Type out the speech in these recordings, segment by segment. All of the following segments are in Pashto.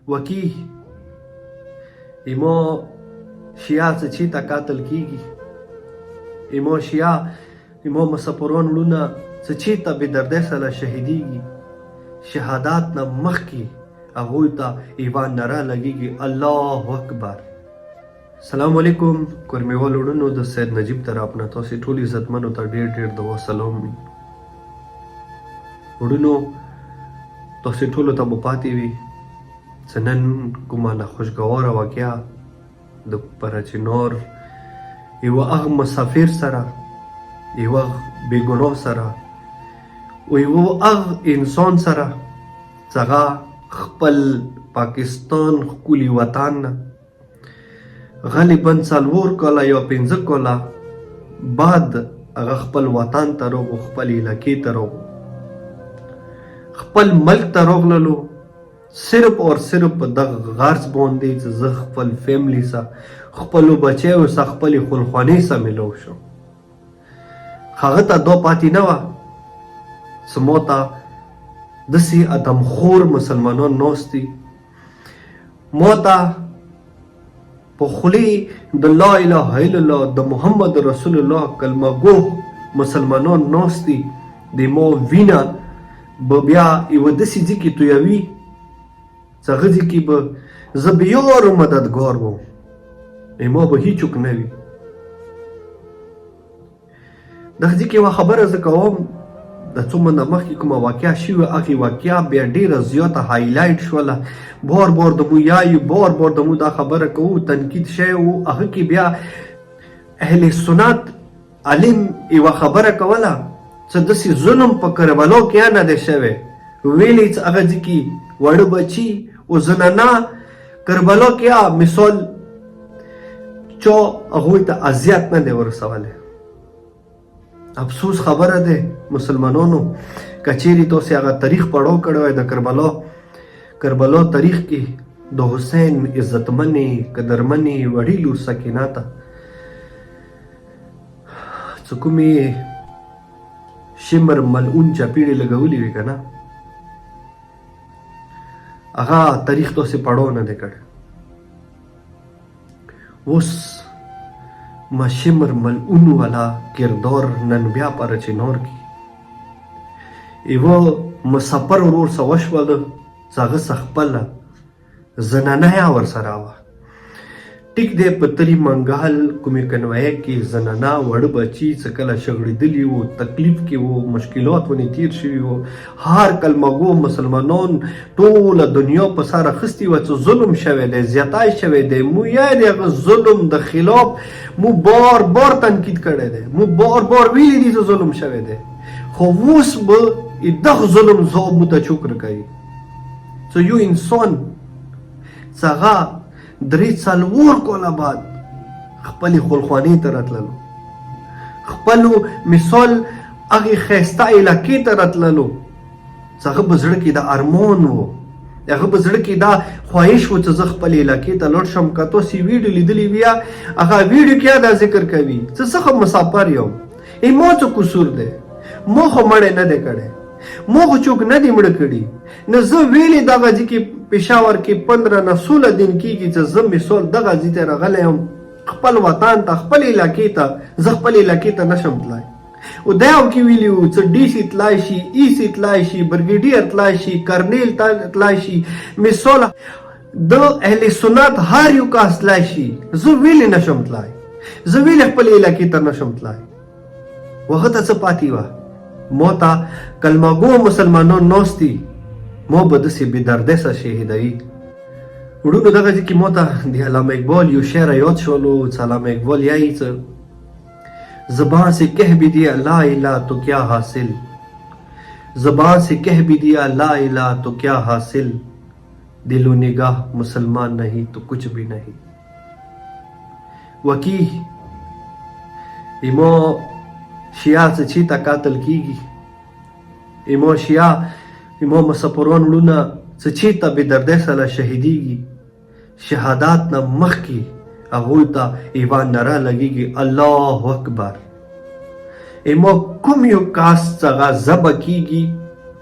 وکی ایمو شیعه څه چې ته قاتل کیږي، ایمو شیعه ایمو مسافران وروڼه څه چې ته بې دردۍ سره شهیدیږي، شهادات نه مخکې هغوی ته ایوان نره لګیږي. الله اکبر. سلام علیکم کورمیوال وروڼو، د سید نجیب طرف نه تاسې ټول عزتمنو ته ډېر ډېر د سلام وي. وروڼو تاسې ټولو ته به پاتې وي څه نن کومه ناخوشګواره واقعه د پرچینور یوه هغه مسافر سره، یوه بېګناه سره، و یوه هغه انسان سره چې هغه خپل پاکستان ښکلي وطن نه غالبا 4 کاله یا 5 کاله بعد هغه خپل وطن ته راغلو، خپل علاقې ته راغلو، خپل ملک ته راغللو صرف اور صرف په دغه غرض باندې چې زه خپل فیملی سره، خپلو بچیو سره، خپلې خپلخوانۍ سره میلاو شم. هغه ته دا پاتې نه وه چې ما ته داسې ادمخور مسلمانان ناست دي، ما ته په خولې د لا اله الا الله د محمد رسول الله کلمه ګو مسلمانان ناست دي، د ما وینه به بیا یوه داسې ځای کې تویوي چې هغه ځای کې به زه بېیاره مددګار وم، ما به هیڅوک نه وي. دغه ځای کې یوه خبره زه کوم، د څو منده مخکې کومه واقعه شوې، هغې واقعه بیا ډېره زیاته هایلایټ شوله، بار بار د مو یایو، بار بار د مو دا خبره کوو، تنقید شوی و. هغه کې بیا اهل سنت عالم یوه خبره کوله چې داسې ظلم په کربلا کې نه دی شوی، ویلې چې هغه ځای کې واړه بچي او زنانه کربلا کې مثال چا هغوی ته اذیت نه دی ورسولی. افسوس خبره ده مسلمانانو، که چیرې تاسې هغه تاریخ پړاو کړی وای د کربلا تاریخ کې د حسین عزتمنې قدرمنې وړې لور سکینه ته څه کومې شمر ملعون چاپېړې لګولې وي که نه، هغه تاریخ تاسې پړاو نه دی کړی. اوس مشمر ملعون والا کردار نن بیا پرچینور کې یوه مسافر ورور څه وشوله چې هغه څه خپله زنانه ورسره وه. ټیک دی په تري منګال کومې کنوایه کې زنانه وړه بچي څه کله شغړېدلي وو، تکلیف کې وو، مشکلات ونې تیر شوي وو، هر کلمهګو مسلمانان ټوله دنیا په سر اخیستې وه چې ظلم شوی دی، زیاتی شوی دی. مو یا د هغه ظلم د خلاف مو بار بار تنقید کړی دی، مو بار بار ویلی دي چې ظلم شوی دی، خو اوس به دغه ظلم ځواب مو ته څوک راکوي چې یو انسان چې هغه 3-4 کاله بعد خپلې خپلخوانۍ ته راتللو، خپلو مثال هغې ښایسته علاقې ته راتللو چې هغه په زړه کې د ارمان و، هغه په زړه کې دا خواهش و چې زه خپلې علاقې ته لاړ شم. که تاسې ویډیو لیدلي وي هغه ویډیو کې دا ذکر کوي چې زه خو مسافر یم، ما څه قصور دی، ما خو مړی نه دی کړی، ما خو څوک نه دی مړه کړي، نه زه ویلې دغه ځای کې پېښور کې 15 نه 16 دن کېږي چې زه مثال دغه ځای ته راغلی یم، خپل وطن ته، خپل علاقې ته، زه خپل علاقې ته نشم تلای. او دا یو کې ویلي وو چې ډي سي تلای شي، ای سي تلای شي، برګیډیر تلای شي، کرنیل تلای شي، مثال د اهل سنت هر یو کس تلای شي، زه ویلې نشم تلای، زه ویلې خپل علاقې ته نشم تلای. هغه ته څه پاتې وه؟ ما ته کلمهګو مسلمانان ناست دي، ما به داسې بې دردۍ سره شهیدوي. وروڼو دغه ځای کې ما ته د علامه اقبال یو شعر یاد شولو چې علامه اقبال یایي چې زبان سے کہہ بھی دیا لا الہ تو کیا حاصل، زبان سے کہہ بھی دیا لا الہ تو کیا حاصل، دل و نگاہ مسلمان نہیں تو کچھ بھی نہیں. وکی ایما شیعه څه چې ته قاتل کیږي، ایما شیعه ایما مسافران وروڼه څه چې ته بې دردۍ سره شهیدیږي، شهادات نه مخکې هغوی ته ایوان نره لګیږي. الله اکبر. ایما کوم یو کس چې هغه ذبح کیږي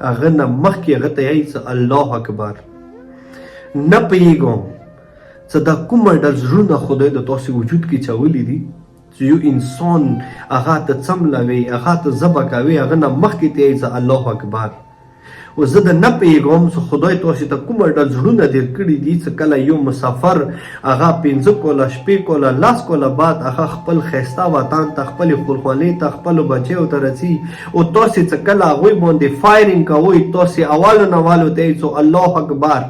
هغه نه مخکې هغه ته یایي چې الله اکبر. نه پوهېږم چې دا کومه ډول زړونه خدای د تاسې وجود کې چولی دي چې یو انسان هغه ته څملوي، هغه ته ذبح کوي، هغه نه مخکې ته یې الله اکبر. او زه د نه پوهېږم چې خدای تاسې ته کومه ډول زړونه ډېر کړي دي چې کله یو مسافر هغه 5 کوله 6 کوله 10 کوله بعد هغه خپل ښایسته وطن ته، خپلې خپلخوانۍ ته، خپلو بچیو ته رسي او تاسې چې کله هغوی باندې فایرینګ کوئ تاسې اولو نه اولو ته یې چې الله اکبر.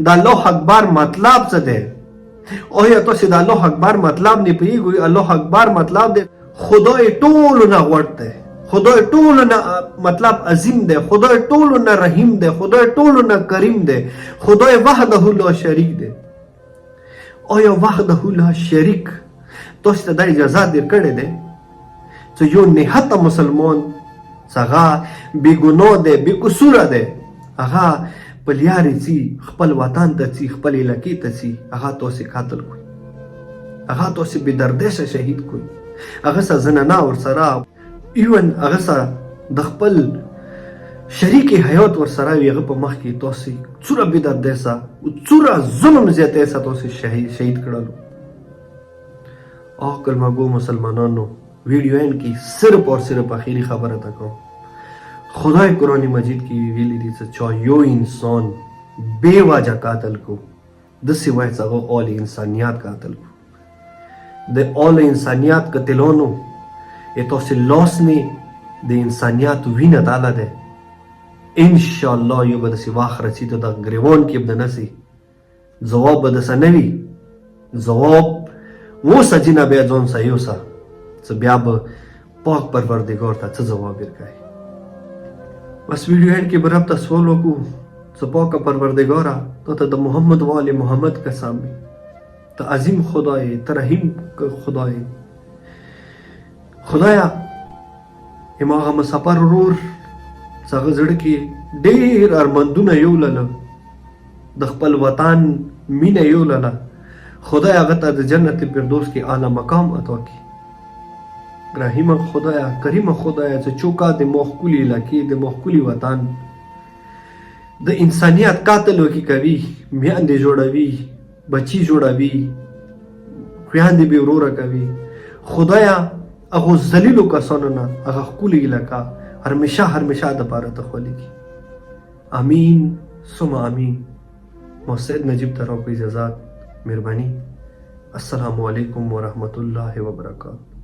د الله اکبر مطلب څه دی؟ آیا تاسې د الله اکبر مطلب نه پوهېږئ؟ الله اکبر مطلب دی خدای ټولو نه غوړ دی، خدای ټولو نه مطلب عظیم دی، خدای ټولو نه رحیم دی، خدای ټولو نه کریم دی، خدای وحده لا شریک دی. آیا وحده لا شریک تاسې ته دا اجازه درکړې دی چې یو نهته مسلمان چې هغه بې ګناه دی، بې قصوره دی، هغه په لیارې ځي، خپل وطن ته ځي، خپل علاقې ته ځي، هغه تاسې قتل کړئ، هغه تاسې بې دردشه شهید کړئ، هغه سره زنانه ورسره ایون هغه سره د خپل شریک حیات ورسره وي، هغه په مخ کې تاسې څومره بې دردۍ سره او څومره ظلم زیاتی سره تاسې شهید کړلو. کلمه گو مسلمانانو ویډیو اینڈ کې صرف اور صرف اخیری خبره تا کوم. خدای قرآن مجید کې ویلي دي چې چا یو انسان بې وجه قاتل کو داسې وایي چې هغه اول انسانیت قاتل کو. د اول انسانیت قتلانو تاسې لاس نه د انسانیت وینه تاله ده. انشاءالله یو به داسې وخت رسي ته د ګریوان کې به نسي ځواب به داسې نه وي، ځواب اوسه جینه بیا ځان سه یوسه چې بیا به پاک پروردګار ته څه ځواب ورکوي. بس ویډیو اینډ کې به رب ته سوال وکړو چې پاکه پروردګاره تا ته د محمد و آل محمد قسم وي، ته عظیم خدای، ته رحیم خدای. خدایا هغه مسافر ورور چې هغه زړه کې ډېر ارمانونه یولله، د خپل وطن مینه یولله، خدای هغه ته د جنت فردوس کې اعلی مقام عطا کړي. رحیمه خدایا، کریمه خدایا چې چوکا د مخکولي علاقې، د مخکولي وطن د انسانیت قاتل وکي کوي، میندې جوړوي، بچي جوړوي، خویندې بې وروره کوي. خدایا هغو ذلیلو کسانو نه هغه ښکلې علاقه همیشه دپاره ته خولي کړي. امین ثم امین. ما سید نجیب ته راکړو اجازات، مهرباني. السلام علیکم ورحمت الله وبرکاته.